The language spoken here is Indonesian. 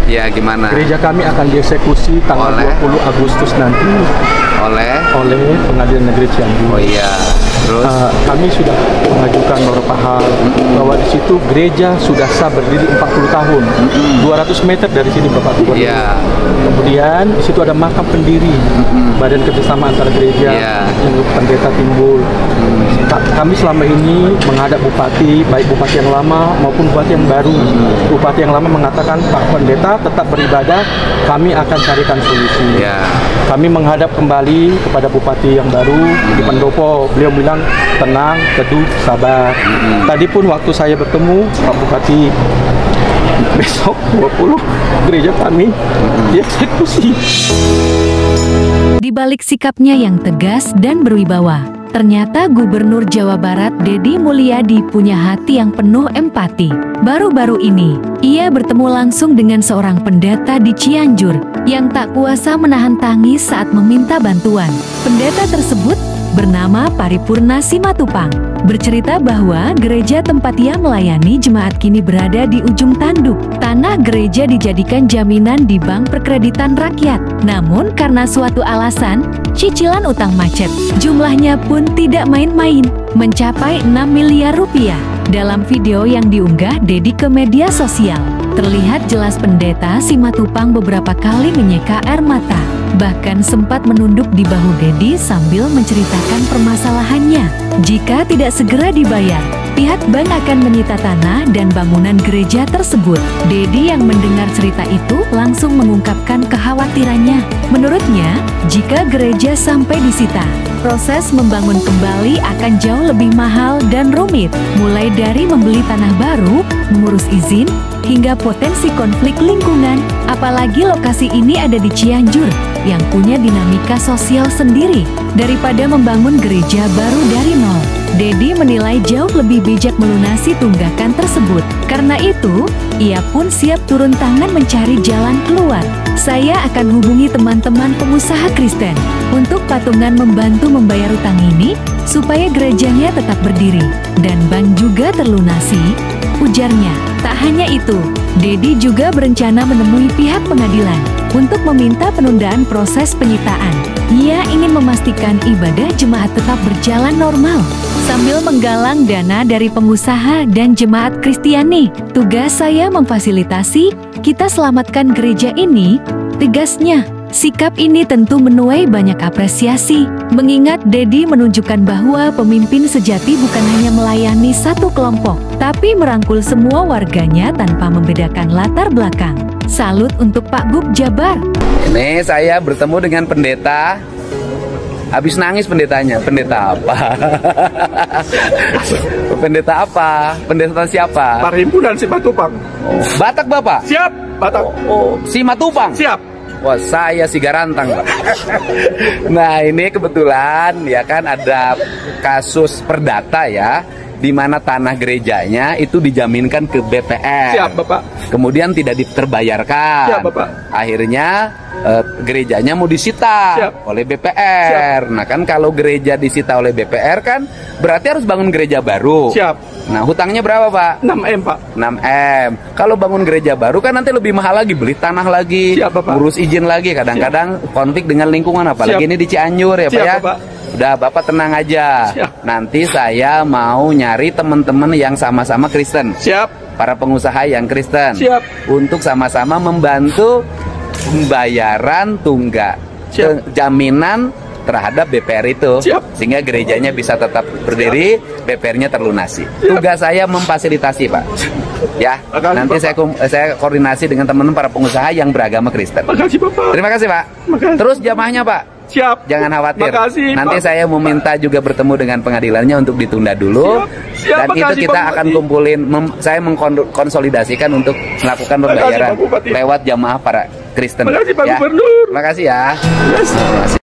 Ya, gimana? Gereja kami akan dieksekusi tanggal 20 Agustus nanti oleh Pengadilan Negeri Cianjur. Oh iya. Terus kami sudah mengajukan beberapa hal bahwa di situ gereja sudah sah berdiri 40 tahun. 200 meter dari sini Bapak Gubernur. Iya. Kemudian di situ ada makam pendiri Badan Kerjasama Antar Gereja yang pendeta timbul. Kami selama ini menghadap bupati, baik bupati yang lama maupun bupati yang baru. Bupati yang lama mengatakan, Pak Pendeta tetap beribadah, kami akan carikan solusi. Kami menghadap kembali kepada bupati yang baru di Pendopo. Beliau bilang tenang, teduh, sabar. Tadi pun waktu saya bertemu Pak Bupati, besok 20 gereja kami dieksekusi. Di balik sikapnya yang tegas dan berwibawa, ternyata Gubernur Jawa Barat Deddy Mulyadi punya hati yang penuh empati. Baru-baru ini, ia bertemu langsung dengan seorang pendeta di Cianjur yang tak kuasa menahan tangis saat meminta bantuan. Pendeta tersebut bernama Paripurna Simatupang bercerita bahwa gereja tempat ia melayani jemaat kini berada di ujung tanduk. Tanah gereja dijadikan jaminan di Bank Perkreditan Rakyat. Namun karena suatu alasan, cicilan utang macet. Jumlahnya pun tidak main-main, mencapai 6 miliar rupiah. Dalam video yang diunggah Deddy ke media sosial, terlihat jelas pendeta Simatupang beberapa kali menyeka air mata. Bahkan sempat menunduk di bahu Deddy sambil menceritakan permasalahannya. Jika tidak segera dibayar, pihak bank akan menyita tanah dan bangunan gereja tersebut. Deddy yang mendengar cerita itu langsung mengungkapkan kekhawatirannya. Menurutnya, jika gereja sampai disita, proses membangun kembali akan jauh lebih mahal dan rumit. Mulai dari membeli tanah baru, mengurus izin, hingga potensi konflik lingkungan. Apalagi lokasi ini ada di Cianjur, yang punya dinamika sosial sendiri. Daripada membangun gereja baru dari nol, Deddy menilai jauh lebih bijak melunasi tunggakan tersebut. Karena itu, ia pun siap turun tangan mencari jalan keluar. Saya akan hubungi teman-teman pengusaha Kristen untuk patungan membantu membayar utang ini supaya gerejanya tetap berdiri dan bank juga terlunasi, ujarnya. Tak hanya itu, Deddy juga berencana menemui pihak pengadilan untuk meminta penundaan proses penyitaan. Ia ingin memastikan ibadah jemaat tetap berjalan normal sambil menggalang dana dari pengusaha dan jemaat Kristiani. Tugas saya memfasilitasi, kita selamatkan gereja ini, tegasnya. Sikap ini tentu menuai banyak apresiasi, mengingat Deddy menunjukkan bahwa pemimpin sejati bukan hanya melayani satu kelompok, tapi merangkul semua warganya tanpa membedakan latar belakang. Salut untuk Pak Gub Jabar. Ini saya bertemu dengan pendeta. Habis nangis pendetanya. Pendeta apa? Pendeta apa? Pendeta siapa? Paripurna Simatupang. Batak Bapak? Siap, Batak. Simatupang? Siap. Wah, saya si Garantang, Pak. Nah, ini kebetulan ya kan ada kasus perdata ya, di mana tanah gerejanya itu dijaminkan ke BPR. Siap, Bapak. Kemudian tidak terbayarkan. Siap, Bapak. Akhirnya gerejanya mau disita oleh BPR. Nah, kan kalau gereja disita oleh BPR kan berarti harus bangun gereja baru. Siap. Nah, hutangnya berapa, Pak? 6M, Pak. 6M. Kalau bangun gereja baru kan nanti lebih mahal lagi, beli tanah lagi, ngurus izin lagi, kadang-kadang konflik dengan lingkungan, apalagi ini di Cianjur ya, Pak ya. Bapak. Udah, Bapak tenang aja. Nanti saya mau nyari teman-teman yang sama-sama Kristen. Siap. Para pengusaha yang Kristen. Siap. Untuk sama-sama membantu pembayaran tunggak, jaminan terhadap BPR itu. Siap. Sehingga gerejanya bisa tetap berdiri, BPR-nya terlunasi. Tugas saya memfasilitasi, Pak. Ya, nanti saya koordinasi dengan teman-teman para pengusaha yang beragama Kristen. Makasih, Bapak. Terima kasih, Pak. Makasih. Terus jamaahnya, Pak. Siap. Jangan khawatir. Makasih, nanti Pak. saya meminta juga bertemu dengan pengadilannya untuk ditunda dulu. Siap. Dan itu kita akan kumpulin, saya mengkonsolidasikan untuk melakukan pembayaran lewat jamaah para Kristen. Makasih, Pak ya. Gubernur. Terima kasih ya. Terima kasih.